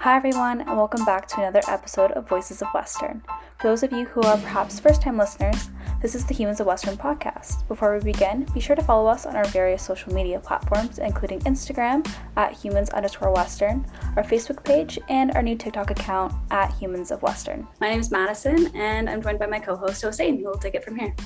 Hi everyone, and welcome back to another episode of Voices of Western. For those of you who are perhaps first-time listeners, this is the Humans of Western podcast. Before we begin, be sure to follow us on our various social media platforms, including Instagram at humans_western, our Facebook page, and our new TikTok account at Humans of Western. My name is Madison, and I'm joined by my co-host Hossein, who will take it from here.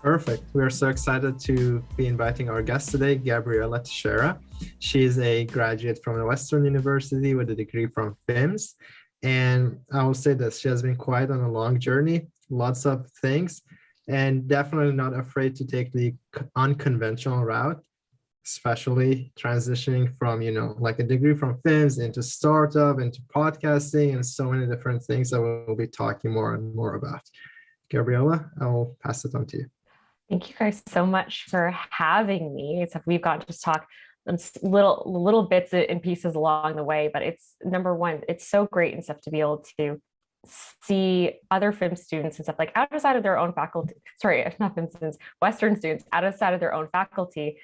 Perfect. We're so excited to be inviting our guest today, Gabriella Teixeira. She's a graduate from a Western University with a degree from FIMS. And I will say that she has been quite on a long journey, lots of things, and definitely not afraid to take the unconventional route, especially transitioning from, like a degree from FIMS into startup, into podcasting, and so many different things that we'll be talking more and more about. Gabriella, I will pass it on to you. Thank you guys so much for having me. We've got to just talk little bits and pieces along the way, but it's number one, it's so great and stuff to be able to see other FIMS students and stuff like outside of their own faculty, not FIMS students, Western students outside of their own faculty,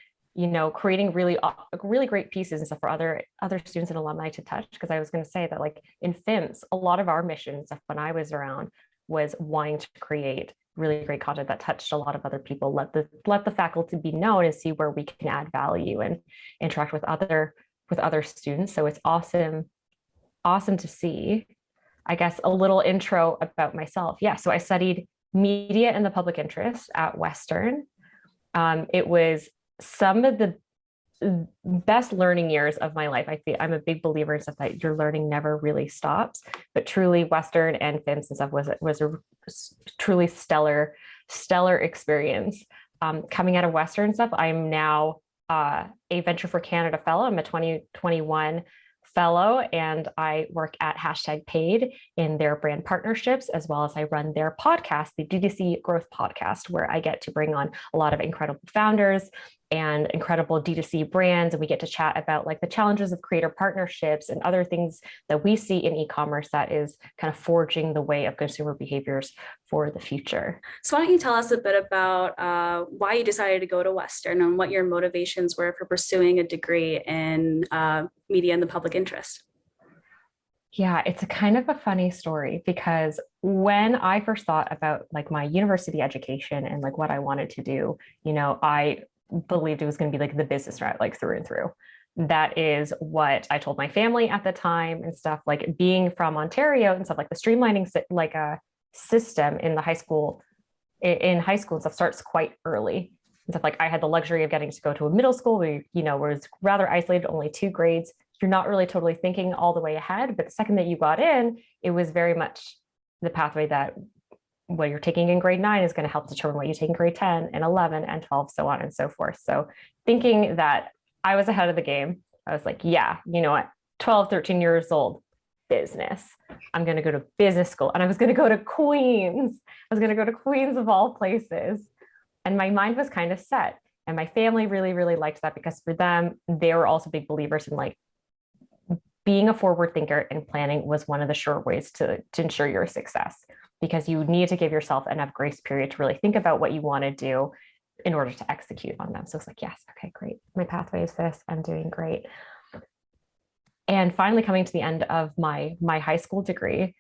creating really great pieces and stuff for other students and alumni to touch. Because I was going to say that like in FIMS, a lot of our missions when I was around was wanting to create really great content that touched a lot of other people, let the faculty be known and see where we can add value and interact with other students. So it's awesome to see. I guess a little intro about myself. Yeah, so I studied media and the public interest at Western. It was some of the best learning years of my life. I'm a big believer in stuff that your learning never really stops, but truly Western and FIMS and stuff was a truly stellar experience. Coming out of Western stuff, I'm now a Venture for Canada fellow. I'm a 2021 fellow, and I work at #paid in their brand partnerships, as well as I run their podcast, the D2C Growth Podcast, where I get to bring on a lot of incredible founders and incredible D2C brands. And we get to chat about like the challenges of creator partnerships and other things that we see in e-commerce that is kind of forging the way of consumer behaviors for the future. So why don't you tell us a bit about why you decided to go to Western and what your motivations were for pursuing a degree in media and the public interest? Yeah, it's a kind of a funny story because when I first thought about like my university education and like what I wanted to do, I believed it was going to be like the business route, like through and through. That is what I told my family at the time and stuff, like being from Ontario and stuff, like the streamlining like a system in the high school and stuff starts quite early. And stuff like I had the luxury of getting to go to a middle school where, was rather isolated, only 2 grades. You're not really totally thinking all the way ahead, but the second that you got in, it was very much the pathway that what you're taking in grade 9 is going to help determine what you take in grade 10 and 11 and 12, so on and so forth. So thinking that I was ahead of the game, I was like, yeah, you know what, 12, 13 years old, business. I'm going to go to business school. And I was going to go to Queens. I was going to go to Queens of all places. And my mind was kind of set. And my family really, really liked that because for them, they were also big believers in like being a forward thinker and planning was one of the sure ways to ensure your success, because you need to give yourself enough grace period to really think about what you want to do in order to execute on them. So it's like, yes, okay, great. My pathway is this, I'm doing great. And finally coming to the end of my high school degree,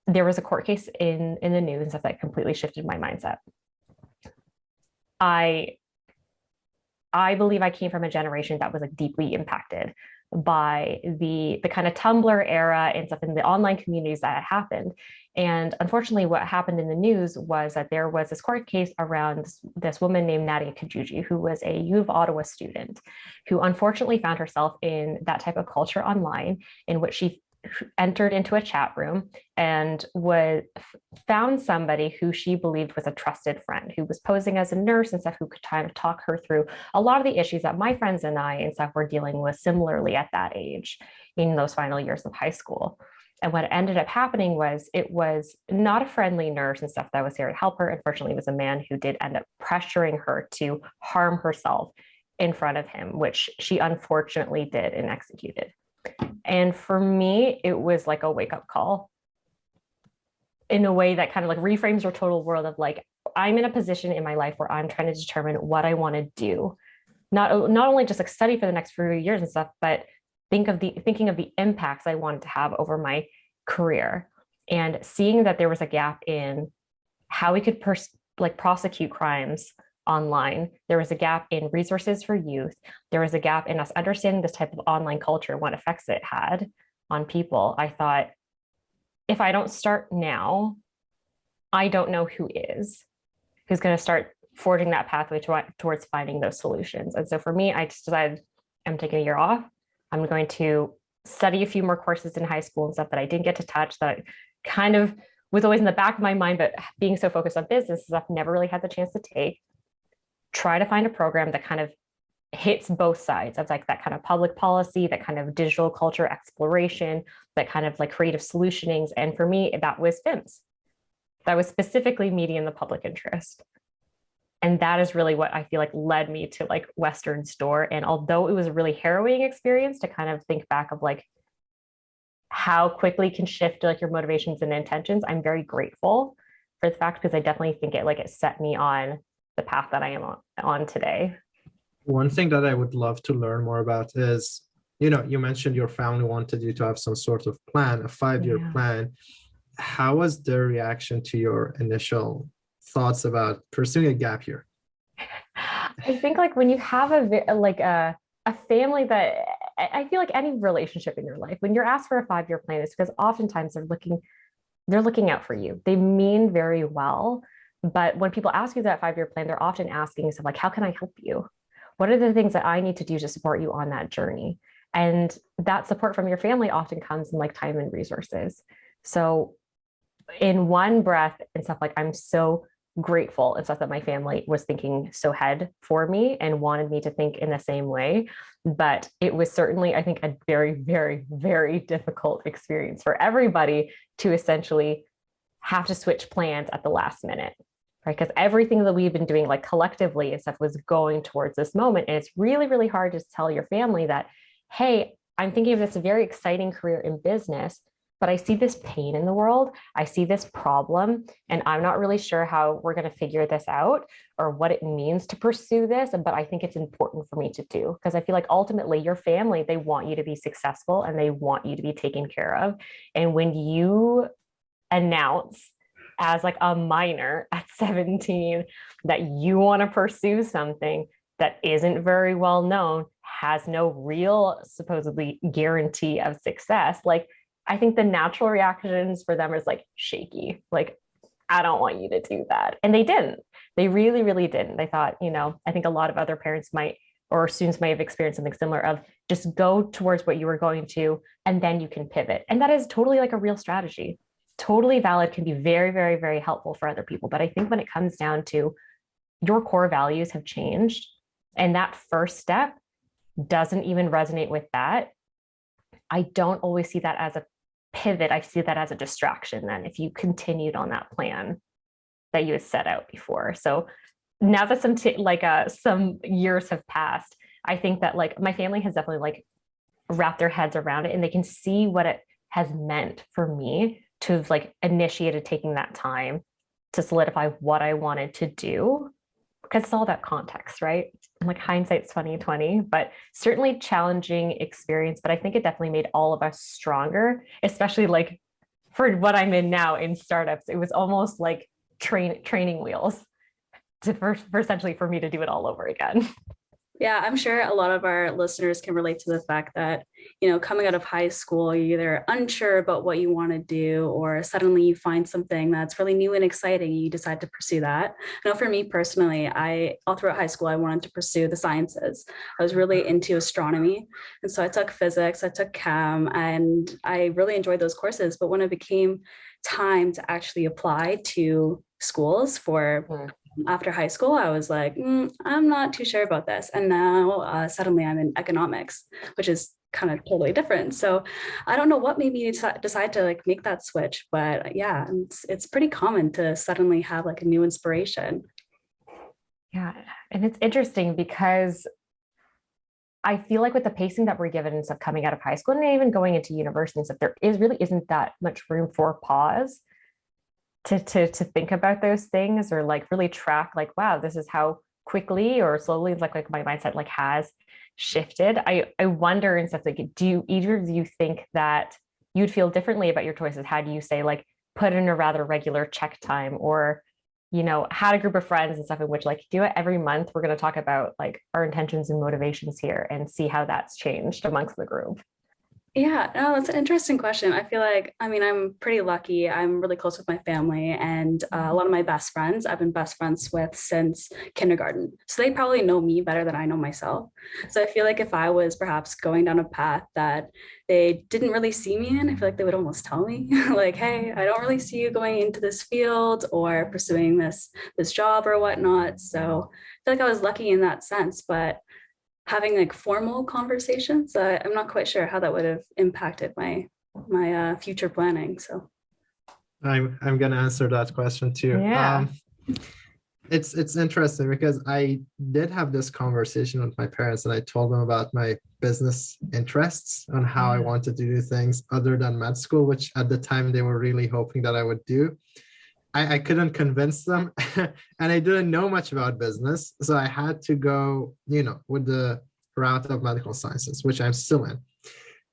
there was a court case in the news and stuff that completely shifted my mindset. I believe I came from a generation that was like deeply impacted by the kind of Tumblr era and stuff in the online communities that had happened. And unfortunately, what happened in the news was that there was this court case around this woman named Nadia Kajuji, who was a U of Ottawa student, who unfortunately found herself in that type of culture online in which she entered into a chat room and found somebody who she believed was a trusted friend, who was posing as a nurse and stuff, who could kind of talk her through a lot of the issues that my friends and I and stuff were dealing with similarly at that age in those final years of high school. And what ended up happening was it was not a friendly nurse and stuff that was here to help her. Unfortunately, it was a man who did end up pressuring her to harm herself in front of him, which she unfortunately did and executed. And for me, it was like a wake-up call in a way that kind of like reframes your total world of like, I'm in a position in my life where I'm trying to determine what I want to do. Not only just like study for the next few years and stuff, but thinking of the impacts I wanted to have over my career, and seeing that there was a gap in how we could prosecute crimes online. There was a gap in resources for youth. There was a gap in us understanding this type of online culture and what effects it had on people. I thought, if I don't start now, I don't know who's going to start forging that pathway towards finding those solutions. And so for me, I just decided I'm taking a year off. I'm going to study a few more courses in high school and stuff that I didn't get to touch, that I kind of was always in the back of my mind, but being so focused on business stuff, never really had the chance to take. Try to find a program that kind of hits both sides of like that kind of public policy, that kind of digital culture exploration, that kind of like creative solutionings. And for me, that was FIMS. That was specifically media in the public interest. And that is really what I feel like led me to like Western's door. And although it was a really harrowing experience to kind of think back of like how quickly can shift like your motivations and intentions, I'm very grateful for the fact, because I definitely think it set me on the path that I am on today. One thing that I would love to learn more about is, you mentioned your family wanted you to have some sort of plan, a 5-year plan. How was their reaction to your initial thoughts about pursuing a gap year? I think like when you have a family, that I feel like any relationship in your life, when you're asked for a 5-year plan, it's because oftentimes they're looking out for you. They mean very well. But when people ask you that 5-year plan, they're often asking stuff like, how can I help you? What are the things that I need to do to support you on that journey? And that support from your family often comes in like time and resources. So in one breath and stuff, like I'm so grateful and stuff that my family was thinking so ahead for me and wanted me to think in the same way. But it was certainly, I think, a very, very, very difficult experience for everybody to essentially have to switch plans at the last minute, right? Because everything that we've been doing like collectively and stuff was going towards this moment. And it's really, really hard to tell your family that, hey, I'm thinking of this very exciting career in business, but I see this pain in the world. I see this problem, and I'm not really sure how we're going to figure this out or what it means to pursue this. But I think it's important for me to do, because I feel like ultimately your family, they want you to be successful and they want you to be taken care of. And when you announce as like a minor at 17 that you want to pursue something that isn't very well known, has no real supposedly guarantee of success, like I think the natural reactions for them is like shaky, like, I don't want you to do that. And they didn't. They really, really didn't. They thought, I think a lot of other parents might, or students might have experienced something similar of just go towards what you were going to, and then you can pivot. And that is totally like a real strategy. Totally valid, can be very, very, very helpful for other people. But I think when it comes down to your core values have changed, and that first step doesn't even resonate with that, I don't always see that as a pivot. I see that as a distraction then, if you continued on that plan that you had set out before. So now that some years have passed, I think that like my family has definitely like wrapped their heads around it, and they can see what it has meant for me to have like initiated taking that time to solidify what I wanted to do, because it's all about context, right? And like hindsight's 2020, but certainly challenging experience. But I think it definitely made all of us stronger, especially like for what I'm in now in startups. It was almost like training wheels for essentially for me to do it all over again. Yeah, I'm sure a lot of our listeners can relate to the fact that, coming out of high school, you're either unsure about what you want to do, or suddenly you find something that's really new and exciting and you decide to pursue that. I know for me personally, all throughout high school, I wanted to pursue the sciences. I was really into astronomy. And so I took physics, I took chem, and I really enjoyed those courses. But when it became time to actually apply to schools for after high school, I was like, I'm not too sure about this. And now suddenly I'm in economics, which is kind of totally different. So I don't know what made me decide to like make that switch, but yeah, it's pretty common to suddenly have like a new inspiration. Yeah. And it's interesting because I feel like with the pacing that we're given and stuff coming out of high school and even going into university and stuff, there really isn't that much room for pause to think about those things, or like really track like, wow, this is how quickly or slowly like my mindset like has shifted. I wonder and stuff like, do you either of you think that you'd feel differently about your choices? How do you say like put in a rather regular check time, or had a group of friends and stuff in which like do it every month? We're going to talk about like our intentions and motivations here and see how that's changed amongst the group. Yeah, no, that's an interesting question. I feel like, I mean, I'm pretty lucky. I'm really close with my family, and a lot of my best friends I've been best friends with since kindergarten. So they probably know me better than I know myself. So I feel like if I was perhaps going down a path that they didn't really see me in, I feel like they would almost tell me like, hey, I don't really see you going into this field or pursuing this job or whatnot. So I feel like I was lucky in that sense, but having like formal conversations, I'm not quite sure how that would have impacted my future planning. So I'm gonna answer that question too. Yeah. It's interesting because I did have this conversation with my parents, and I told them about my business interests on how I wanted to do things other than med school, which at the time they were really hoping that I would do. I couldn't convince them, and I didn't know much about business. So I had to go, with the route of medical sciences, which I'm still in.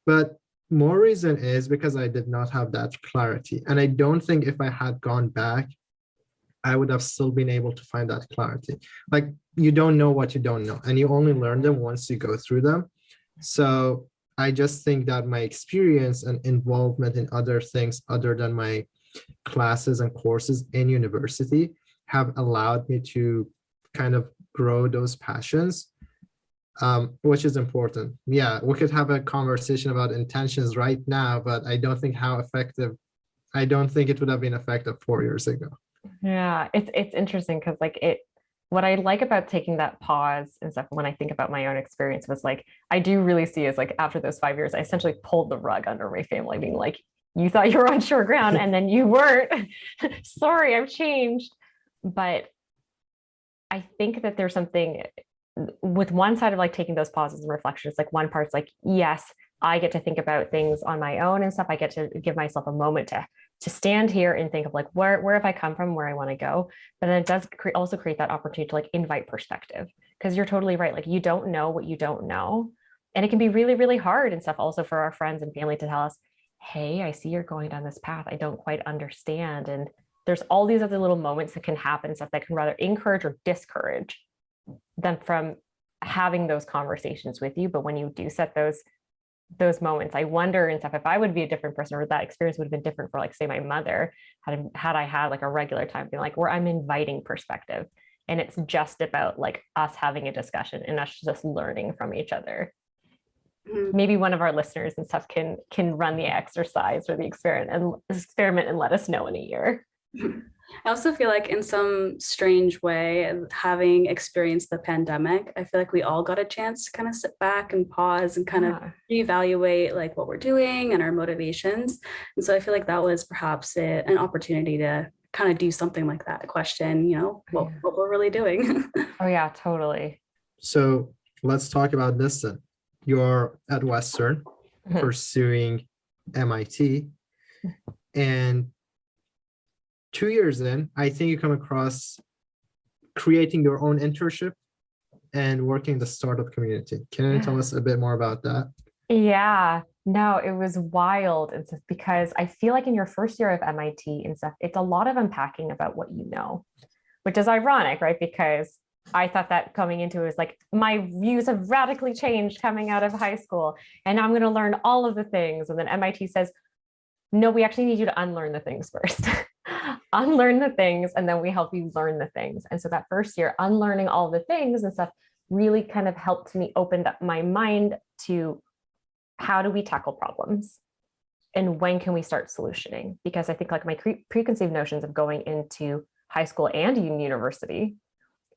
But more reason is because I did not have that clarity. And I don't think if I had gone back, I would have still been able to find that clarity. Like, you don't know what you don't know, and you only learn them once you go through them. So I just think that my experience and involvement in other things other than my classes and courses in university have allowed me to kind of grow those passions, which is important. Yeah, we could have a conversation about intentions right now, but I don't think it would have been effective 4 years ago. Yeah, it's interesting because what I like about taking that pause and stuff when I think about my own experience was like, I do really see is like after those 5 years, I essentially pulled the rug under my family, being like, you thought you were on sure ground and then you weren't. Sorry, I've changed. But I think that there's something with one side of like taking those pauses and reflections, like one part's like, yes, I get to think about things on my own and stuff. I get to give myself a moment to stand here and think of like, where have I come from, where I want to go. But then it does also create that opportunity to like invite perspective, because you're totally right. Like, you don't know what you don't know. And it can be really, really hard and stuff also for our friends and family to tell us, hey, I see you're going down this path. I don't quite understand. And there's all these other little moments that can happen, stuff that can rather encourage or discourage them from having those conversations with you. But when you do set those moments, I wonder and stuff, if I would be a different person, or that experience would have been different for like, say, my mother, had I had like a regular time being like, where I'm inviting perspective and it's just about like us having a discussion and us just learning from each other. Maybe one of our listeners and stuff can run the exercise or the experiment and let us know in a year. I also feel like in some strange way, having experienced the pandemic, I feel like we all got a chance to kind of sit back and pause and kind of reevaluate like what we're doing and our motivations. And so I feel like that was perhaps an opportunity to kind of do something like that, question, what we're really doing. Oh yeah, totally. So let's talk about this then. You're at Western pursuing MIT, and 2 years in, I think you come across creating your own internship and working in the startup community. Can you tell us a bit more about that? Yeah, no, it was wild. It's because I feel like in your first year of MIT and stuff, it's a lot of unpacking about what you know, which is ironic, right? Because I thought that coming into it was like, my views have radically changed coming out of high school, and I'm going to learn all of the things. And then MIT says, no, we actually need you to unlearn the things first. Unlearn the things, and then we help you learn the things. And so that first year, unlearning all the things and stuff really kind of helped me open up my mind to how do we tackle problems and when can we start solutioning? Because I think like my preconceived notions of going into high school and university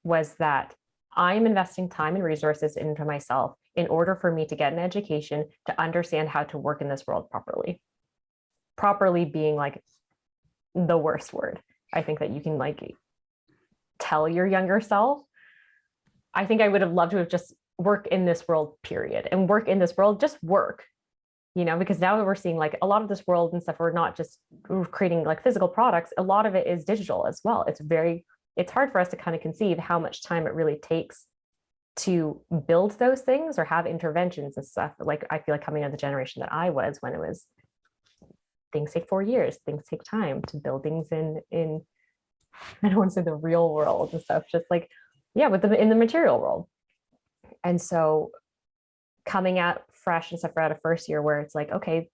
was that I'm investing time and resources into myself in order for me to get an education to understand how to work in this world properly. Properly being like the worst word I think that you can like tell your younger self. I think I would have loved to have just work in this world, period. And work in this world, just work, because now we're seeing like a lot of this world and stuff, we're not just creating like physical products. A lot of it is digital as well. It's hard for us to kind of conceive how much time it really takes to build those things or have interventions and stuff. Like I feel like coming out of the generation that I was, when it was things take 4 years, things take time to build things in I don't want to say the real world and stuff, just like, yeah, in the material world. And so coming out fresh and stuff out of first year, where it's like, okay,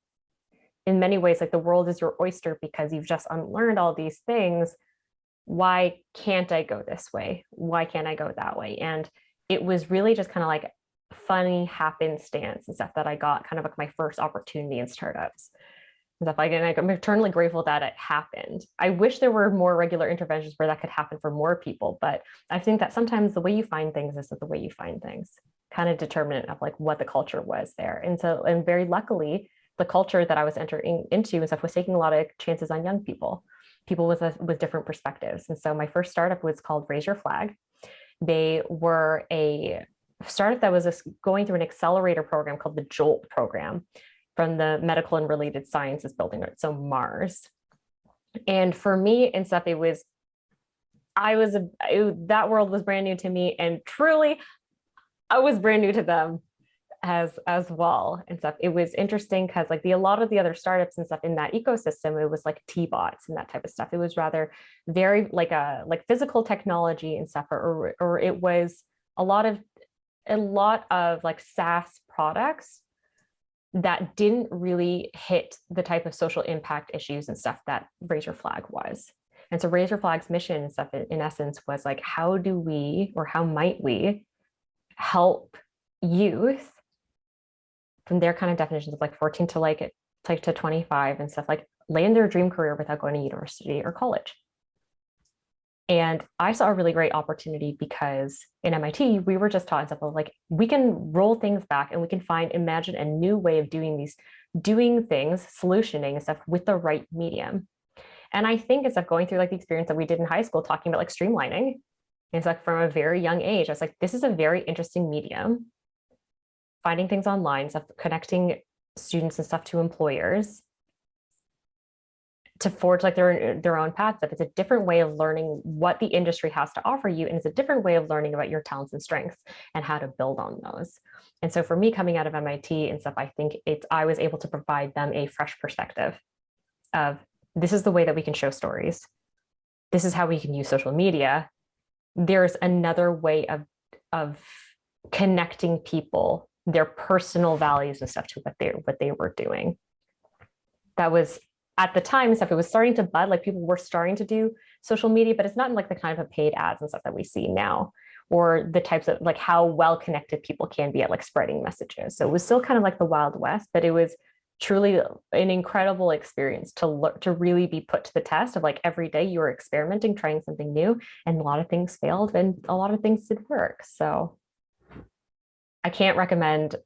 in many ways, like the world is your oyster because you've just unlearned all these things. Why can't I go this way? Why can't I go that way? And it was really just kind of like funny happenstance and stuff that I got kind of like my first opportunity in startups. And stuff like, and I'm eternally grateful that it happened. I wish there were more regular interventions where that could happen for more people, but I think that sometimes the way you find things is the way you find things, kind of determinant of like what the culture was there. And so, and very luckily, the culture that I was entering into and stuff was taking a lot of chances on young people with different perspectives. And so my first startup was called Raise Your Flag. They were a startup that was going through an accelerator program called the JOLT program from the Medical and Related Sciences building, so Mars. And for me and stuff, that world was brand new to me, and truly I was brand new to them as well and stuff. It was interesting because like a lot of the other startups and stuff in that ecosystem, it was like T-bots and that type of stuff. It was rather very like physical technology and stuff, or it was a lot of like SaaS products that didn't really hit the type of social impact issues and stuff that Raise Your Flag was. And so Raise Your Flag's mission and stuff in essence was like, how might we help youth from their kind of definitions of like 14 to to 25 and stuff, like land their dream career without going to university or college. And I saw a really great opportunity because in MIT, we were just taught stuff like we can roll things back and we can imagine a new way of doing things, solutioning and stuff with the right medium. And I think it's like going through like the experience that we did in high school, talking about like streamlining. It's like from a very young age, I was like, this is a very interesting medium. Finding things online, stuff, connecting students and stuff to employers to forge like their own paths. It's a different way of learning what the industry has to offer you, and it's a different way of learning about your talents and strengths and how to build on those. And so for me, coming out of MIT and stuff, I think I was able to provide them a fresh perspective of this is the way that we can show stories. This is how we can use social media. There's another way of connecting people, their personal values and stuff to what they were doing. That was at the time and stuff, it was starting to bud, like people were starting to do social media, but it's not in like the kind of paid ads and stuff that we see now, or the types of like how well connected people can be at like spreading messages. So it was still kind of like the Wild West, but it was truly an incredible experience to really be put to the test of like every day you were experimenting, trying something new, and a lot of things failed and a lot of things did work. So I can't recommend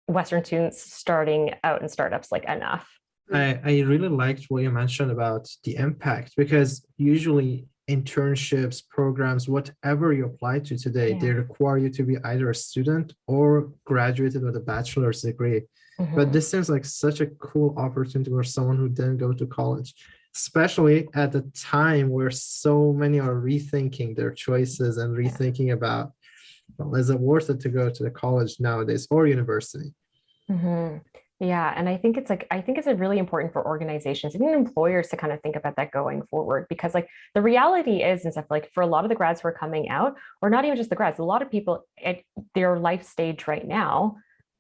Western students starting out in startups like enough. I really liked what you mentioned about the impact, because usually internships, programs, whatever you apply to today, they require you to be either a student or graduated with a bachelor's degree. Mm-hmm. But this seems like such a cool opportunity for someone who didn't go to college, especially at the time where so many are rethinking their choices and rethinking about, well, is it worth it to go to the college nowadays or university? Mm-hmm. Yeah. And I think it's really important for organizations and even employers to kind of think about that going forward, because like the reality is and stuff, like for a lot of the grads who are coming out, or not even just the grads, a lot of people at their life stage right now,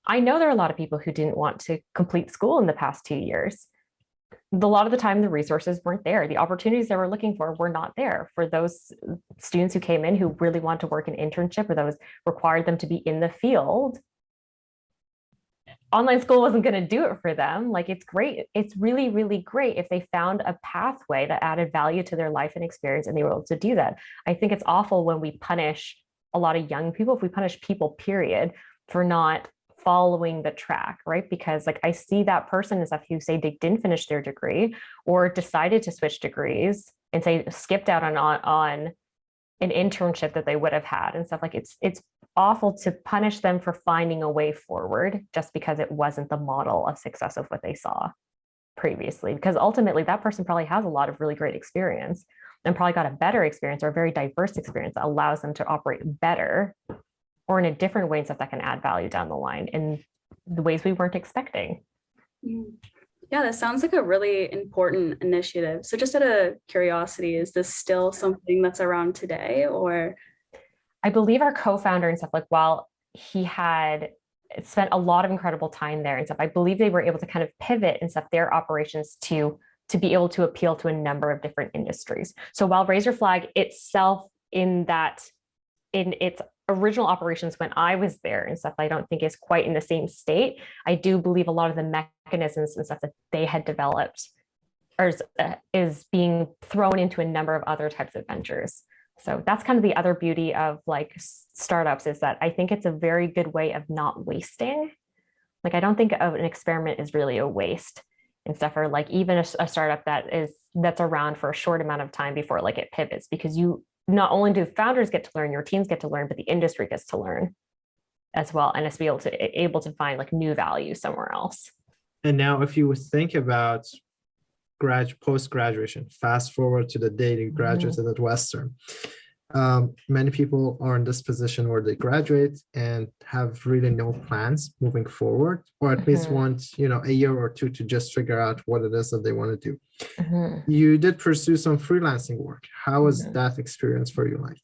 I know there are a lot of people who didn't want to complete school in the past 2 years. A lot of the time the resources weren't there. The opportunities they were looking for were not there for those students who came in who really want to work in internship, or those required them to be in the field. Online school wasn't going to do it for them. Like, it's great. It's really, really great if they found a pathway that added value to their life and experience and they were able to do that. I think it's awful when we punish a lot of young people, if we punish people, period, for not following the track, right? Because like I see that person and stuff who say they didn't finish their degree or decided to switch degrees and say skipped out on an internship that they would have had and stuff. Like it's awful to punish them for finding a way forward just because it wasn't the model of success of what they saw previously, because ultimately that person probably has a lot of really great experience and probably got a better experience or a very diverse experience that allows them to operate better or in a different way and stuff that can add value down the line in the ways we weren't expecting. Yeah, that sounds like a really important initiative. So just out of curiosity, is this still something that's around today, or? I believe our co-founder and stuff, like while he had spent a lot of incredible time there and stuff, I believe they were able to kind of pivot and stuff their operations to be able to appeal to a number of different industries. So while Raise Your Flag itself in its original operations when I was there and stuff, I don't think is quite in the same state. I do believe a lot of the mechanisms and stuff that they had developed is being thrown into a number of other types of ventures. So that's kind of the other beauty of like startups, is that I think it's a very good way of not wasting. Like, I don't think of an experiment as really a waste and stuff, or like even a startup that's around for a short amount of time before like it pivots, because you not only do founders get to learn, your teams get to learn, but the industry gets to learn as well, and it's be able to find like new value somewhere else. And now, if you would think about post-graduation, fast forward to the day you graduated at Western, many people are in this position where they graduate and have really no plans moving forward, or at least want, a year or two to just figure out what it is that they want to do. You did pursue some freelancing work. How was that experience for you like?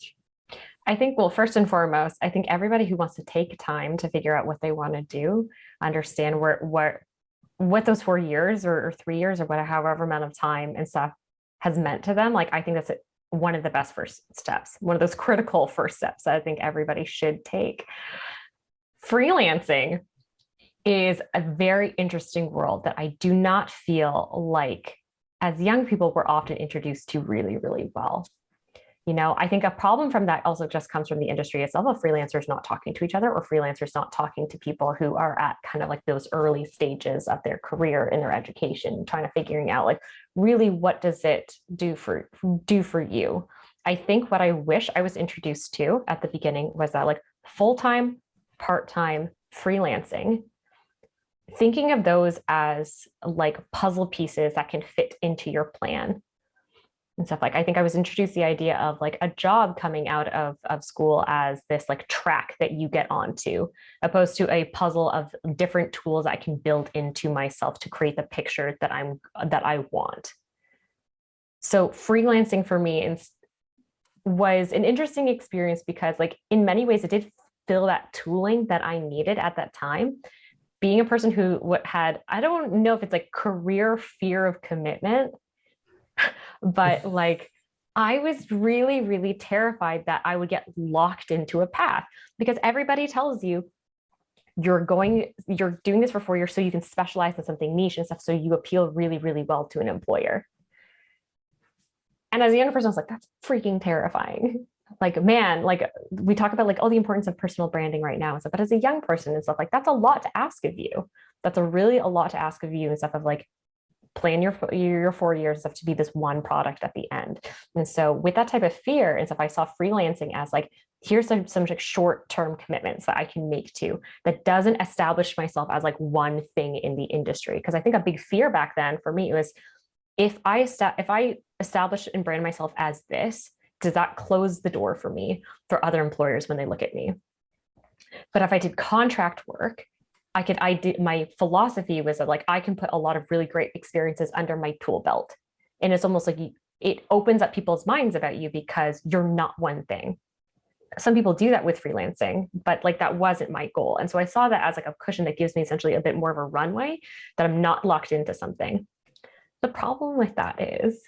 I think, well, first and foremost, I think everybody who wants to take time to figure out what they want to do, understand what those 4 years or 3 years or however amount of time and stuff has meant to them. Like, I think that's one of the best first steps, one of those critical first steps that I think everybody should take. Freelancing is a very interesting world that I do not feel like as young people we're often introduced to really, really well. I think a problem from that also just comes from the industry itself, of freelancers not talking to each other, or freelancers not talking to people who are at kind of like those early stages of their career in their education, trying to figuring out like really what does it do for you. I think what I wish I was introduced to at the beginning was that like full-time, part-time freelancing, thinking of those as like puzzle pieces that can fit into your plan and stuff. Like, I think I was introduced to the idea of like a job coming out of school as this like track that you get onto, opposed to a puzzle of different tools I can build into myself to create the picture that I want. So freelancing for me was an interesting experience, because like in many ways it did fill that tooling that I needed at that time. Being a person who had, I don't know if it's like career fear of commitment, but like I was really, really terrified that I would get locked into a path, because everybody tells you you're doing this for 4 years so you can specialize in something niche and stuff, so you appeal really, really well to an employer. And as a young person, I was like, that's freaking terrifying. Like, man, like we talk about like all the importance of personal branding right now and stuff, but as a young person and stuff, like that's a lot to ask of you. That's really a lot to ask of you and stuff, of like plan your 4 years stuff to be this one product at the end. And so with that type of fear and stuff, I saw freelancing as like, here's some like short-term commitments that I can make to, that doesn't establish myself as like one thing in the industry. Because I think a big fear back then for me was, if I establish and brand myself as this, does that close the door for me for other employers when they look at me? But if I did contract work, my philosophy was that like I can put a lot of really great experiences under my tool belt. And it's almost like it opens up people's minds about you because you're not one thing. Some people do that with freelancing, but like that wasn't my goal. And so I saw that as like a cushion that gives me essentially a bit more of a runway, that I'm not locked into something. The problem with that is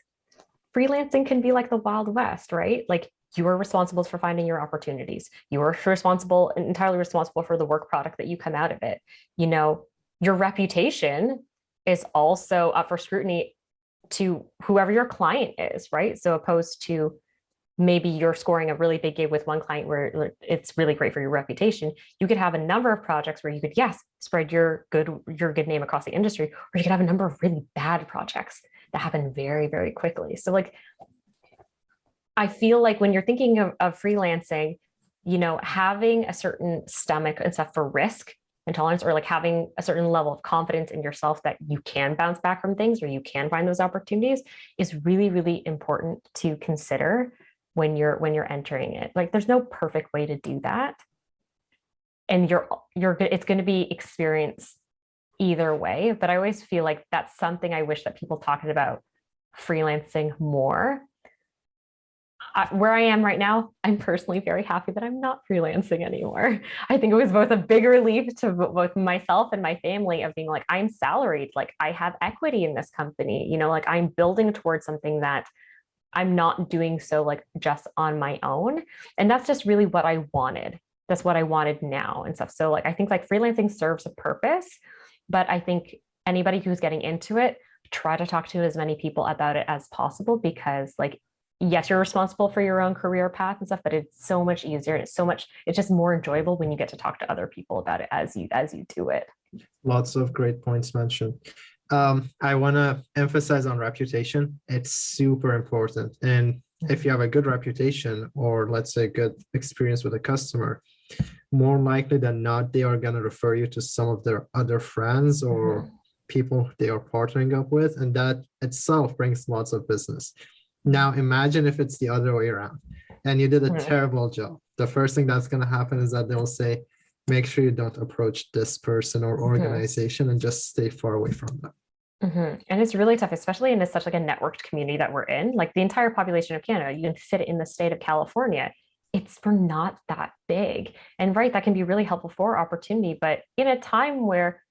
freelancing can be like the Wild West, right? Like, you are responsible for finding your opportunities. You are entirely responsible for the work product that you come out of it. Your reputation is also up for scrutiny to whoever your client is, right? So opposed to maybe you're scoring a really big gig with one client where it's really great for your reputation, you could have a number of projects where you could, yes, spread your good name across the industry, or you could have a number of really bad projects that happen very, very quickly. So like, I feel like when you're thinking of freelancing, having a certain stomach and stuff for risk and tolerance, or like having a certain level of confidence in yourself that you can bounce back from things, or you can find those opportunities, is really, really important to consider when you're entering it. Like, there's no perfect way to do that. and it's going to be experience either way. But I always feel like that's something I wish that people talked about freelancing more. Where I am right now, I'm personally very happy that I'm not freelancing anymore. I think it was both a big relief to both myself and my family of being like, I'm salaried, like I have equity in this company, like I'm building towards something that I'm not doing so like just on my own. And that's just really what I wanted. That's what I wanted now and stuff. So like, I think like freelancing serves a purpose, but I think anybody who's getting into it, try to talk to as many people about it as possible, because like, yes, you're responsible for your own career path and stuff, but it's so much easier. And it's just more enjoyable when you get to talk to other people about it as you do it. Lots of great points mentioned. I want to emphasize on reputation. It's super important. And if you have a good reputation, or let's say good experience with a customer, more likely than not, they are going to refer you to some of their other friends or people they are partnering up with. And that itself brings lots of business. Now, imagine if it's the other way around and you did a terrible job. The first thing that's going to happen is that they'll say, make sure you don't approach this person or organization and just stay far away from them. And it's really tough, especially in such like a networked community that we're in. Like the entire population of Canada, you can fit it in the state of California. We're not that big. And right, that can be really helpful for opportunity. But in a time where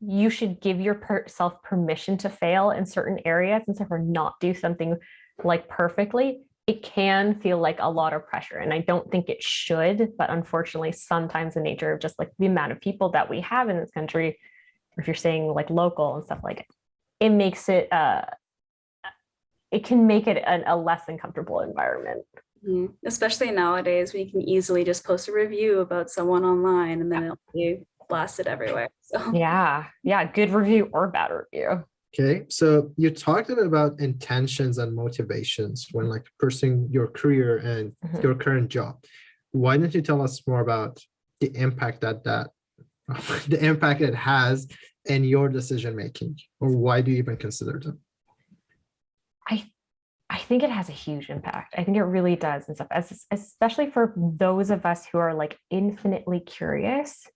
you should give yourself permission to fail in certain areas and stuff, or not do something like perfectly, it can feel like a lot of pressure. And I don't think it should, but unfortunately, sometimes the nature of just like the amount of people that we have in this country, or if you're saying like local and stuff like it makes it, it can make it a less than comfortable environment. Especially nowadays, we can easily just post a review about someone online and then it'll be blasted everywhere. So yeah, good review or bad review. Okay, so you talked a bit about intentions and motivations when like pursuing your career and your current job. Why don't you tell us more about the impact the impact it has in your decision making, or why do you even consider them? I think it has a huge impact. I think it really does, and stuff, especially for those of us who are like infinitely curious.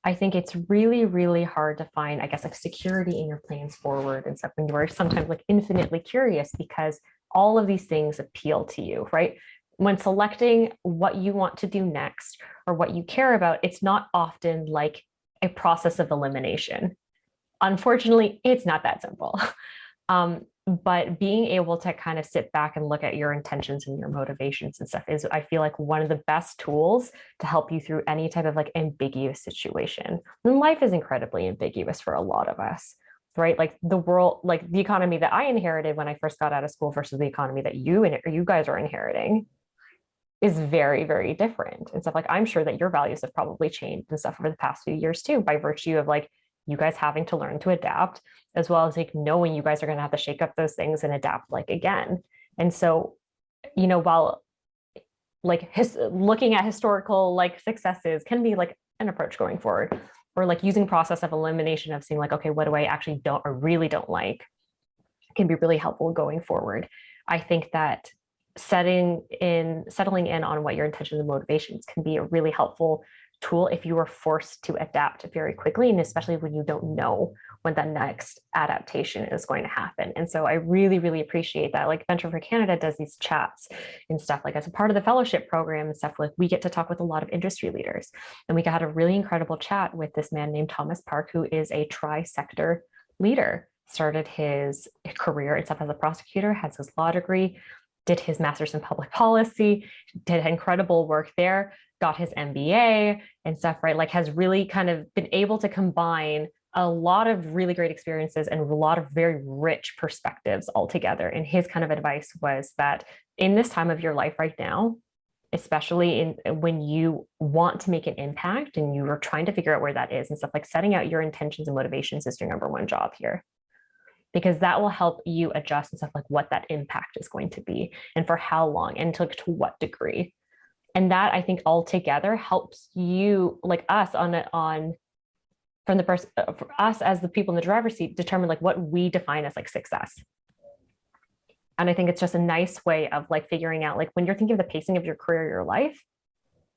I think it's really, really hard to find, I guess, like security in your plans forward and stuff when you are sometimes like infinitely curious, because all of these things appeal to you, right? When selecting what you want to do next or what you care about, it's not often like a process of elimination. Unfortunately, it's not that simple. But being able to kind of sit back and look at your intentions and your motivations and stuff is, I feel like, one of the best tools to help you through any type of like ambiguous situation. And life is incredibly ambiguous for a lot of us, right? Like the world, like the economy that I inherited when I first got out of school versus the economy that you guys are inheriting is very, very different and stuff. Like I'm sure that your values have probably changed and stuff over the past few years too, by virtue of like you guys having to learn to adapt, as well as like knowing you guys are going to have to shake up those things and adapt like again. And so, while like looking at historical like successes can be like an approach going forward, or like using process of elimination of seeing like, okay, what do I actually don't or really don't like, can be really helpful going forward. I think that settling in on what your intentions and motivations can be a really helpful tool if you are forced to adapt very quickly, and especially when you don't know when the next adaptation is going to happen. And so I really, really appreciate that. Like Venture for Canada does these chats and stuff, like as a part of the fellowship program and stuff, like we get to talk with a lot of industry leaders. And we got a really incredible chat with this man named Thomas Park, who is a tri-sector leader, started his career and stuff as a prosecutor, has his law degree, did his master's in public policy, did incredible work there, got his MBA and stuff, right? Like has really kind of been able to combine a lot of really great experiences and a lot of very rich perspectives all together. And his kind of advice was that in this time of your life right now, especially when you want to make an impact and you are trying to figure out where that is and stuff, like setting out your intentions and motivations is your number one job here, because that will help you adjust and stuff, like what that impact is going to be and for how long and to what degree. And that, I think, altogether helps you, like us from the person, for us as the people in the driver's seat, determine like what we define as like success. And I think it's just a nice way of like figuring out, like when you're thinking of the pacing of your career, your life,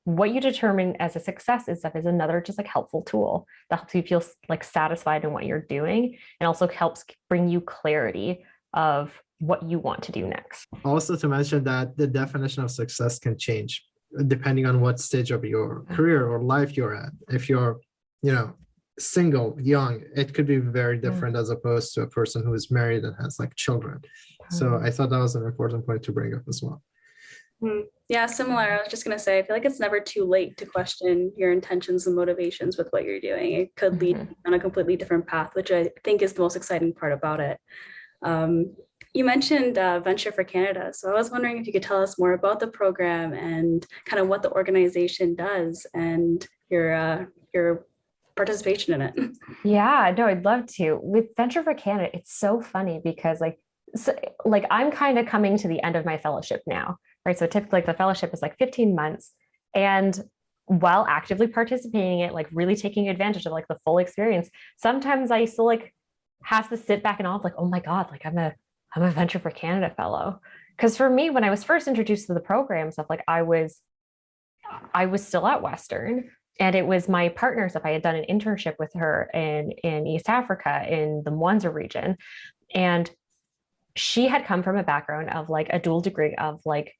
what you determine as a success is another just like helpful tool that helps you feel like satisfied in what you're doing, and also helps bring you clarity of what you want to do next. Also, to mention that the definition of success can change depending on what stage of your career or life you're at. If you're, single, young, it could be very different as opposed to a person who is married and has like children. So I thought that was an important point to bring up as well. Yeah, similar. I was just going to say, I feel like it's never too late to question your intentions and motivations with what you're doing. It could lead on a completely different path, which I think is the most exciting part about it. You mentioned Venture for Canada. So I was wondering if you could tell us more about the program and kind of what the organization does and your participation in it. Yeah, no, I'd love to. With Venture for Canada, it's so funny because I'm kind of coming to the end of my fellowship now, right? So typically the fellowship is like 15 months. And while actively participating in it, like really taking advantage of like the full experience, sometimes I still like have to sit back and off like, oh my God, like I'm a Venture for Canada fellow. Because for me, when I was first introduced to the program, stuff like I was still at Western, and it was my partner stuff. I had done an internship with her in East Africa in the Mwanza region, and she had come from a background of like a dual degree of like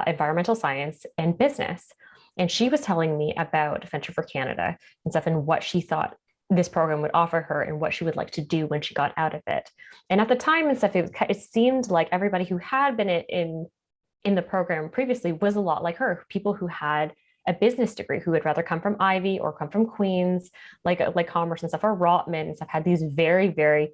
environmental science and business, and she was telling me about Venture for Canada and stuff and what she thought this program would offer her and what she would like to do when she got out of it. And at the time and stuff, it seemed like everybody who had been in the program previously was a lot like her, people who had a business degree, who would rather come from Ivy or come from Queens, like Commerce and stuff, or Rotman and stuff, had these very, very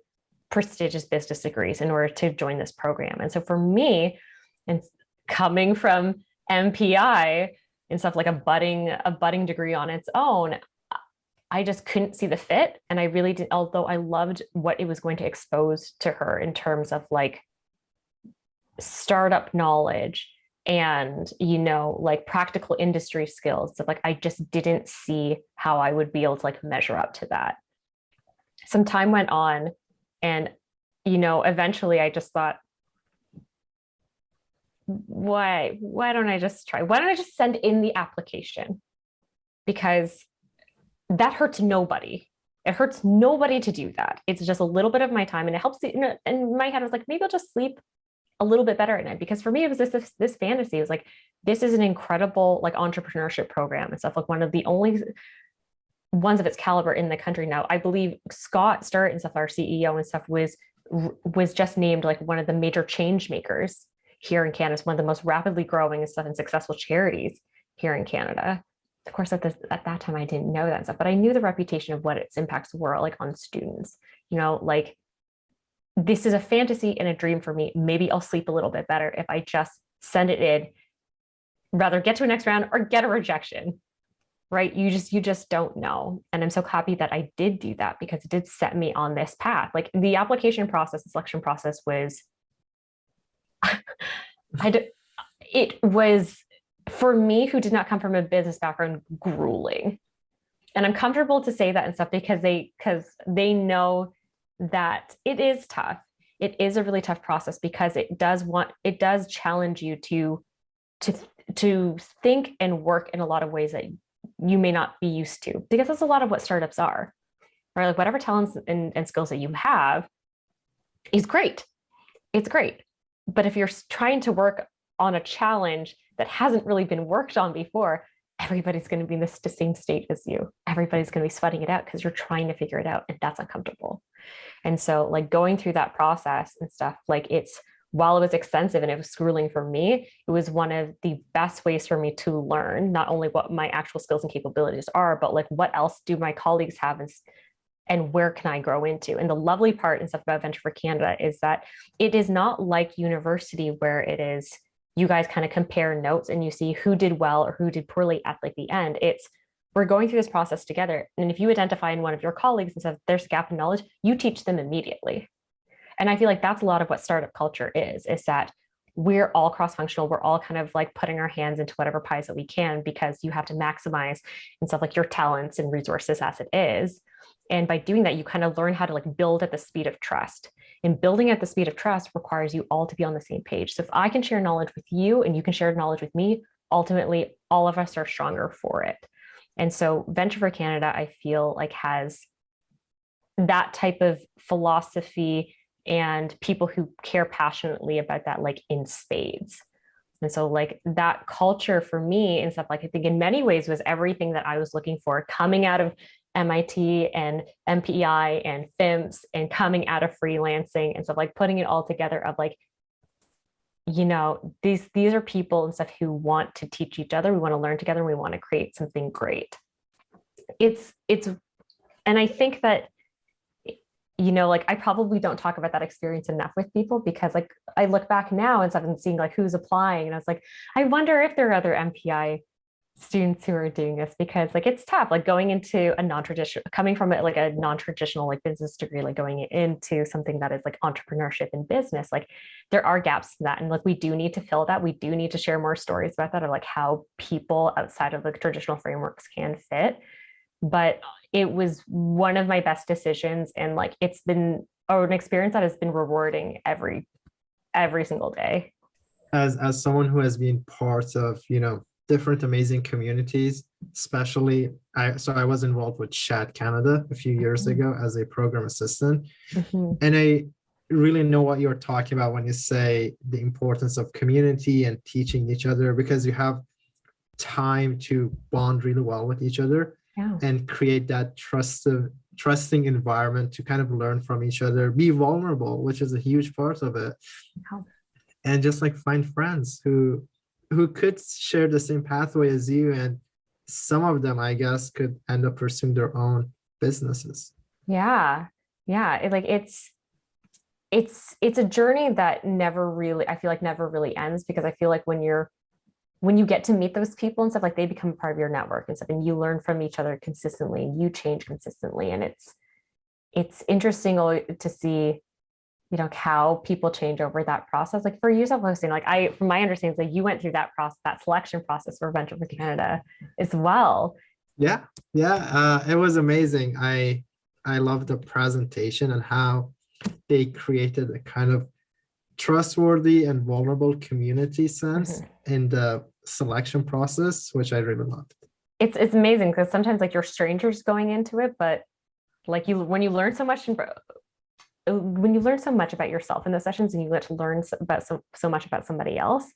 prestigious business degrees in order to join this program. And so for me, and coming from MPI and stuff like a budding degree on its own, I just couldn't see the fit. And I really did, although I loved what it was going to expose to her in terms of like startup knowledge and, like practical industry skills. So like, I just didn't see how I would be able to like measure up to that. Some time went on, and, eventually I just thought, why don't I just try? Why don't I just send in the application? Because that hurts nobody. It hurts nobody to do that. It's just a little bit of my time, and it helps. In my head, I was like, maybe I'll just sleep a little bit better at night, because for me, it was this fantasy. It was like, this is an incredible like entrepreneurship program and stuff. Like one of the only ones of its caliber in the country now. I believe Scott Sturt and stuff, our CEO and stuff, was just named like one of the major change makers here in Canada. It's one of the most rapidly growing and stuff and successful charities here in Canada. Of course, at that time, I didn't know that stuff, but I knew the reputation of what its impacts were like on students. Like this is a fantasy and a dream for me. Maybe I'll sleep a little bit better if I just send it in, rather get to a next round or get a rejection, right? You just don't know. And I'm so happy that I did do that, because it did set me on this path. Like the application process, the selection process was, it was, for me, who did not come from a business background, grueling. And I'm comfortable to say that and stuff because they know that it is tough. It is a really tough process, because it does challenge you to think and work in a lot of ways that you may not be used to, because that's a lot of what startups are, right? Like whatever talents and skills that you have is great. It's great. But if you're trying to work on a challenge that hasn't really been worked on before, everybody's going to be in the same state as you. Everybody's going to be sweating it out because you're trying to figure it out, and that's uncomfortable. And so like going through that process and stuff, like while it was extensive and it was grueling for me, it was one of the best ways for me to learn not only what my actual skills and capabilities are, but like what else do my colleagues have and where can I grow into? And the lovely part and stuff about Venture for Canada is that it is not like university, where it is, you guys kind of compare notes and you see who did well or who did poorly at like the end. We're going through this process together. And if you identify in one of your colleagues and says there's a gap in knowledge, you teach them immediately. And I feel like that's a lot of what startup culture is that we're all cross-functional. We're all kind of like putting our hands into whatever pies that we can, because you have to maximize and stuff like your talents and resources as it is. And by doing that, you kind of learn how to like build at the speed of trust. And building at the speed of trust requires you all to be on the same page. So if I can share knowledge with you and you can share knowledge with me, ultimately all of us are stronger for it. And so Venture for Canada, I feel like has that type of philosophy and people who care passionately about that, like in spades. And so like that culture for me and stuff, like I think in many ways was everything that I was looking for coming out of MIT and MPI and FIMS and coming out of freelancing and stuff, like putting it all together of like, you know, these are people and stuff who want to teach each other. We want to learn together. We want to create something great. It's, and I think that, you know, like I probably don't talk about that experience enough with people because like I look back now and stuff and seeing like who's applying and I was like, I wonder if there are other MPI students who are doing this because like it's tough, like going into a non-traditional, coming from like a non-traditional like business degree, like going into something that is like entrepreneurship and business, like there are gaps in that. And like we do need to fill that. We do need to share more stories about that or like how people outside of the traditional frameworks can fit. But it was one of my best decisions. And like, it's been an experience that has been rewarding every single day. As someone who has been part of, you know, different amazing communities, especially I was involved with Chat Canada a few years ago as a program assistant. And I really know what you're talking about when you say the importance of community and teaching each other, because you have time to bond really well with each other and create that trusting environment to kind of learn from each other, be vulnerable, which is a huge part of it. And just like find friends who could share the same pathway as you, and some of them, I guess, could end up pursuing their own businesses. Yeah. It's a journey that never really, I feel like never really ends, because I feel like when you get to meet those people and stuff, like they become part of your network and stuff, and you learn from each other consistently and you change consistently. And it's interesting to see, you know, how people change over that process. Like for you, self-hosting, like from my understanding, like you went through that process, that selection process for Venture for Canada as well. Yeah. It was amazing. I love the presentation and how they created a kind of trustworthy and vulnerable community sense in the selection process, which I really loved. It's amazing because sometimes like you're strangers going into it, but like when you learn so much about yourself in the sessions and you get to learn about so much about somebody else,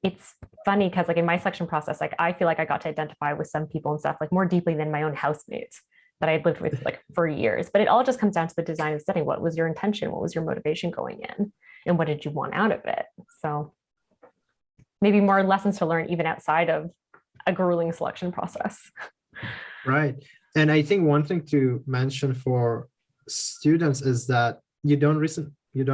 it's funny because like in my selection process, like I feel like I got to identify with some people and stuff like more deeply than my own housemates that I had lived with like for years. But it all just comes down to the design of the setting. What was your intention? What was your motivation going in? And what did you want out of it? So maybe more lessons to learn even outside of a grueling selection process. Right. And I think one thing to mention for students is that you don't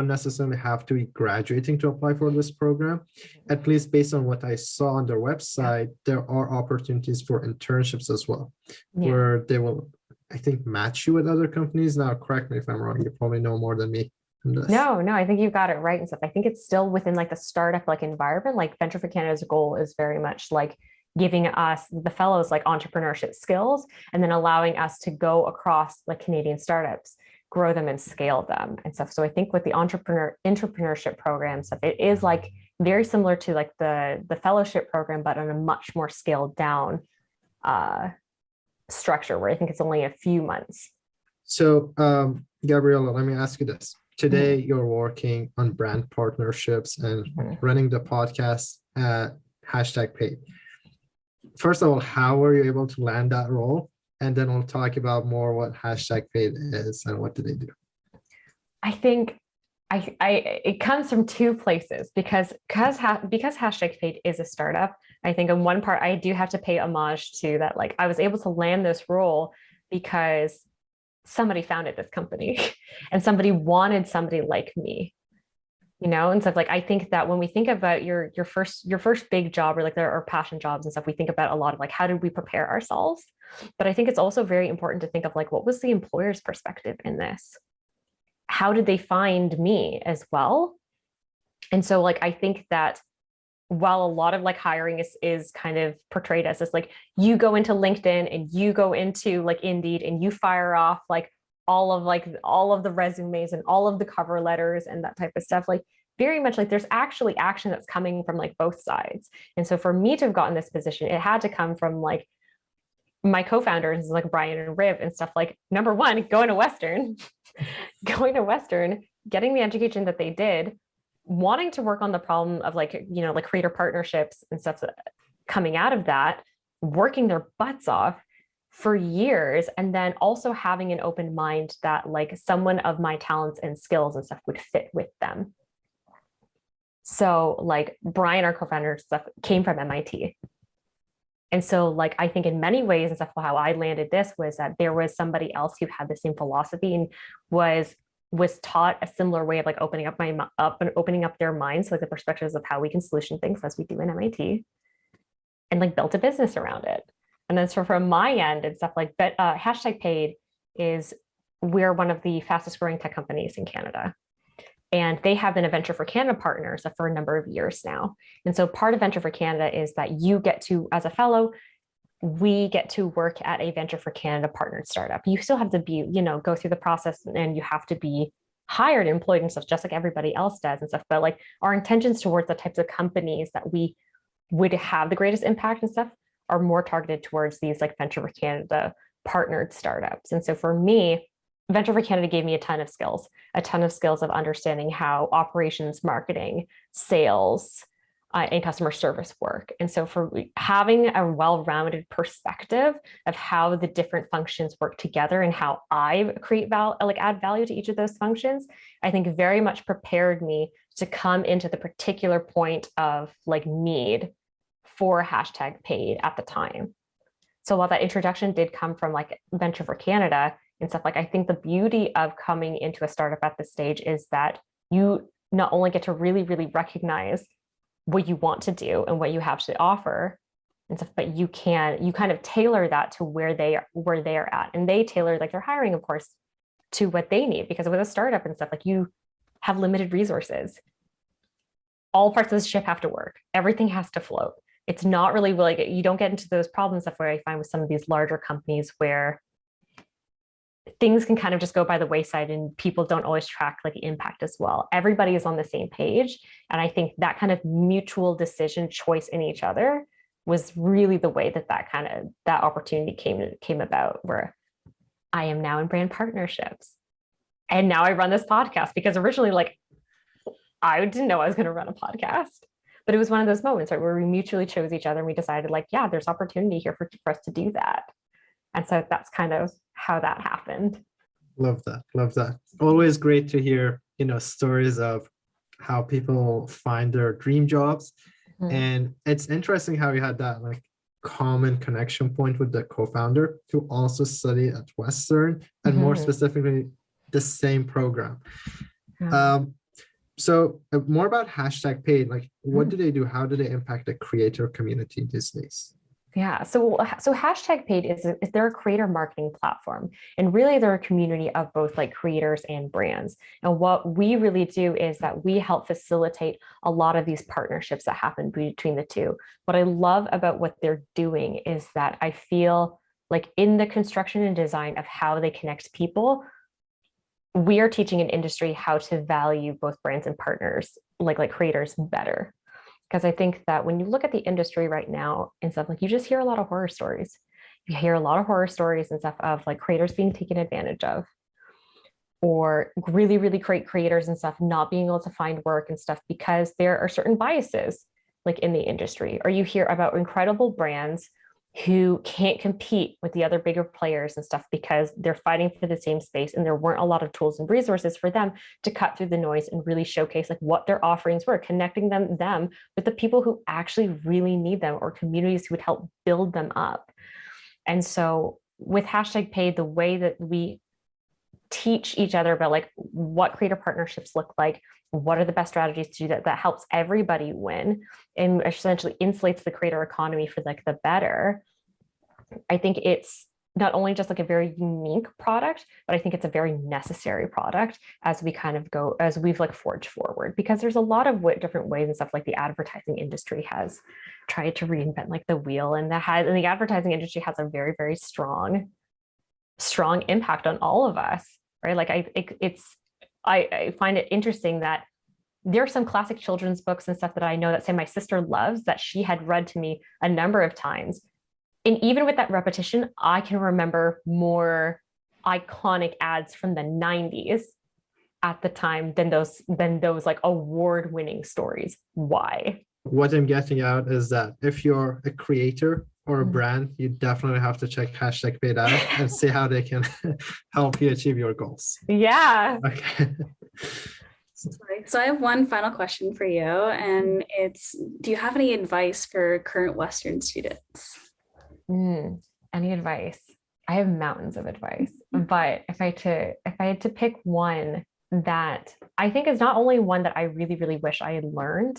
necessarily have to be graduating to apply for this program. At least based on what I saw on their website, there are opportunities for internships as well, where they will, I think, match you with other companies. Now, correct me if I'm wrong. You probably know more than me. No, I think you've got it right and stuff. I think it's still within like the startup like environment. Like Venture for Canada's goal is very much like giving us the fellows like entrepreneurship skills and then allowing us to go across like Canadian startups, grow them and scale them and stuff. So I think with the entrepreneurship program stuff, it is like very similar to like the fellowship program, but on a much more scaled down structure where I think it's only a few months. So Gabriella, let me ask you this. Today, you're working on brand partnerships and running the podcast at #paid. First of all, how were you able to land that role? And then we'll talk about more what #paid is and what do they do. I think it comes from two places because #paid is a startup. I think in one part I do have to pay homage to that. Like I was able to land this role because somebody founded this company and somebody wanted somebody like me, you know? And stuff like, I think that when we think about your first big job or like there are passion jobs and stuff, we think about a lot of like, how did we prepare ourselves? But I think it's also very important to think of like, what was the employer's perspective in this? How did they find me as well? And so like, I think that while a lot of like hiring is kind of portrayed as this, like you go into LinkedIn and you go into like Indeed and you fire off like all of the resumes and all of the cover letters and that type of stuff. Like very much like there's actually action that's coming from like both sides. And so for me to have gotten this position, it had to come from like my co-founders like Brian and Riv and stuff, like number one, going to Western, getting the education that they did, wanting to work on the problem of like, you know, like creator partnerships and stuff coming out of that, working their butts off for years, and then also having an open mind that like someone of my talents and skills and stuff would fit with them. So like Brian, our co-founder, stuff came from MIT. And so like, I think in many ways and stuff, how I landed this was that there was somebody else who had the same philosophy and was taught a similar way of like opening up their minds, like the perspectives of how we can solution things as we do in MIT, and like built a business around it. And then so from my end and stuff like that, hashtag paid is, we're one of the fastest growing tech companies in Canada. And they have been a Venture for Canada partner for a number of years now. And so part of Venture for Canada is that you get to, as a fellow, we get to work at a Venture for Canada partnered startup. You still have to be, you know, go through the process, and you have to be hired, employed and stuff, just like everybody else does and stuff. But like our intentions towards the types of companies that we would have the greatest impact and stuff are more targeted towards these like Venture for Canada partnered startups. And so for me, Venture for Canada gave me a ton of skills of understanding how operations, marketing, sales, and customer service work. And so for having a well-rounded perspective of how the different functions work together and how I add value to each of those functions, I think very much prepared me to come into the particular point of like need for hashtag paid at the time. So while that introduction did come from like Venture for Canada and stuff, like I think the beauty of coming into a startup at this stage is that you not only get to really, really recognize what you want to do and what you have to offer and stuff, but you kind of tailor that to where they are at. And they tailor like their hiring, of course, to what they need, because with a startup and stuff, like you have limited resources. All parts of the ship have to work. Everything has to float. It's not really like, you don't get into those problems stuff where I find with some of these larger companies where things can kind of just go by the wayside and people don't always track like the impact as well. Everybody is on the same page. And I think that kind of mutual decision choice in each other was really the way that opportunity came about, where I am now in brand partnerships. And now I run this podcast, because originally like I didn't know I was going to run a podcast, but it was one of those moments, right, where we mutually chose each other and we decided like, yeah, there's opportunity here for us to do that. And so that's kind of how that happened. Love that. Love that. Always great to hear, you know, stories of how people find their dream jobs. Mm-hmm. And it's interesting how you had that like common connection point with the co-founder who also studied at Western, and mm-hmm. more specifically, the same program. Yeah. So more about hashtag paid, like what do they do? How do they impact the creator community these days? Yeah, so hashtag paid is they're a creator marketing platform, and really they're a community of both like creators and brands. And what we really do is that we help facilitate a lot of these partnerships that happen between the two. What I love about what they're doing is that I feel like in the construction and design of how they connect people, we are teaching an industry how to value both brands and partners, like creators, better. Because I think that when you look at the industry right now and stuff, like you just hear a lot of horror stories. You hear a lot of horror stories and stuff of like creators being taken advantage of, or really, really great creators and stuff not being able to find work and stuff because there are certain biases like in the industry. Or you hear about incredible brands who can't compete with the other bigger players and stuff because they're fighting for the same space, and there weren't a lot of tools and resources for them to cut through the noise and really showcase like what their offerings were, connecting them with the people who actually really need them, or communities who would help build them up. And so with hashtag paid, the way that we teach each other about like what creator partnerships look like, what are the best strategies to do that helps everybody win and essentially insulates the creator economy for like the better. I think it's not only just like a very unique product, but I think it's a very necessary product as we kind of go, as we've like forged forward, because there's a lot of different ways and stuff like the advertising industry has tried to reinvent like the wheel, and the advertising industry has a very, very strong impact on all of us, right? Like I find it interesting that there are some classic children's books and stuff that I know that say my sister loves that she had read to me a number of times. And even with that repetition, I can remember more iconic ads from the 90s at the time than those like award-winning stories. Why? What I'm getting out is that if you're a creator or a brand, you definitely have to check hashtag paid ad and see how they can help you achieve your goals. Yeah. Okay. So I have one final question for you, and it's, do you have any advice for current Western students? Any advice? I have mountains of advice, but if I had to pick one that I think is not only one that I really, really wish I had learned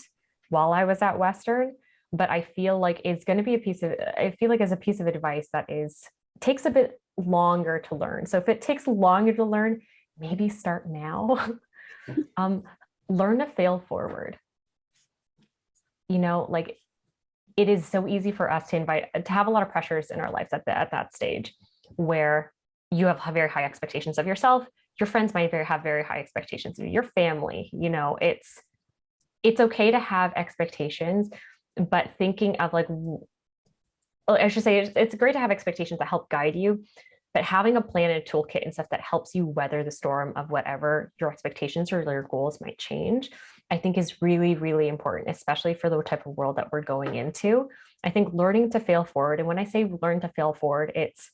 while I was at Western, but I feel like it's going to be as a piece of advice that takes a bit longer to learn. So if it takes longer to learn, maybe start now. Learn to fail forward. Like, it is so easy for us to have a lot of pressures in our lives at that stage where you have very high expectations of yourself. Your friends might have very high expectations of your family. It's okay to have expectations, but thinking of I should say it's great to have expectations that help guide you, but having a plan and a toolkit and stuff that helps you weather the storm of whatever your expectations or your goals might change, I think is really, really important, especially for the type of world that we're going into. I think learning to fail forward, and when I say learn to fail forward, it's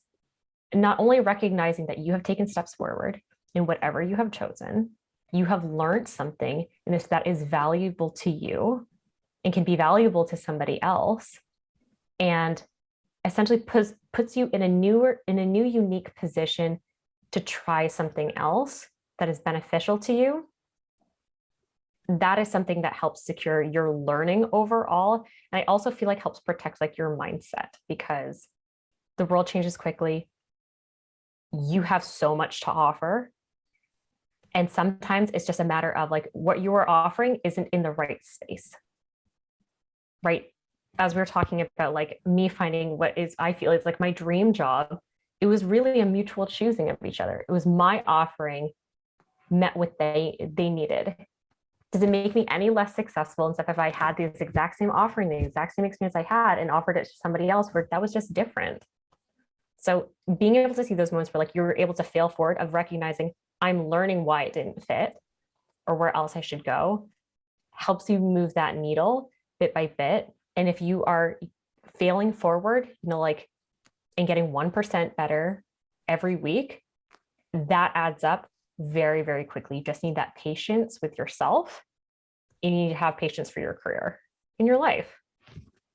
not only recognizing that you have taken steps forward in whatever you have chosen, you have learned something and that is valuable to you and can be valuable to somebody else, and essentially puts you in a new unique position to try something else that is beneficial to you. That is something that helps secure your learning overall. And I also feel like helps protect your mindset, because the world changes quickly. You have so much to offer. And sometimes it's just a matter of what you are offering isn't in the right space, right? As we were talking about me finding I feel it's my dream job, it was really a mutual choosing of each other. It was my offering met what they needed. Does it make me any less successful and stuff if I had this exact same offering, the exact same experience I had, and offered it to somebody else where that was just different? So being able to see those moments where you're able to fail forward, of recognizing I'm learning why it didn't fit or where else I should go, helps you move that needle bit by bit. And if you are failing forward, and getting 1% better every week, that adds up very, very quickly. You just need that patience with yourself. You need to have patience for your career in your life.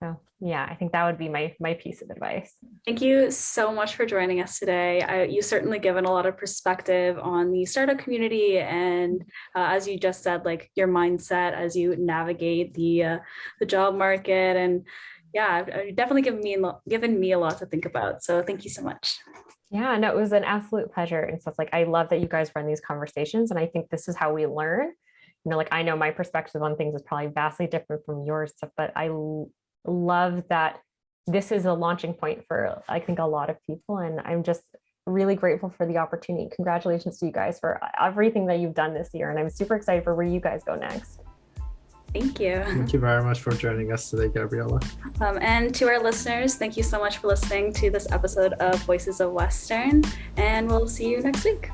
So yeah, I think that would be my piece of advice. Thank you so much for joining us today. You certainly given a lot of perspective on the startup community, and as you just said, your mindset as you navigate the job market, and yeah, definitely given me a lot to think about. So thank you so much. Yeah, no, it was an absolute pleasure and stuff. I love that you guys run these conversations, and I think this is how we learn. I know my perspective on things is probably vastly different from yours, but I love that this is a launching point for, I think, a lot of people. And I'm just really grateful for the opportunity. Congratulations to you guys for everything that you've done this year. And I'm super excited for where you guys go next. Thank you. Thank you very much for joining us today, Gabriella. And to our listeners, thank you so much for listening to this episode of Voices of Western. And we'll see you next week.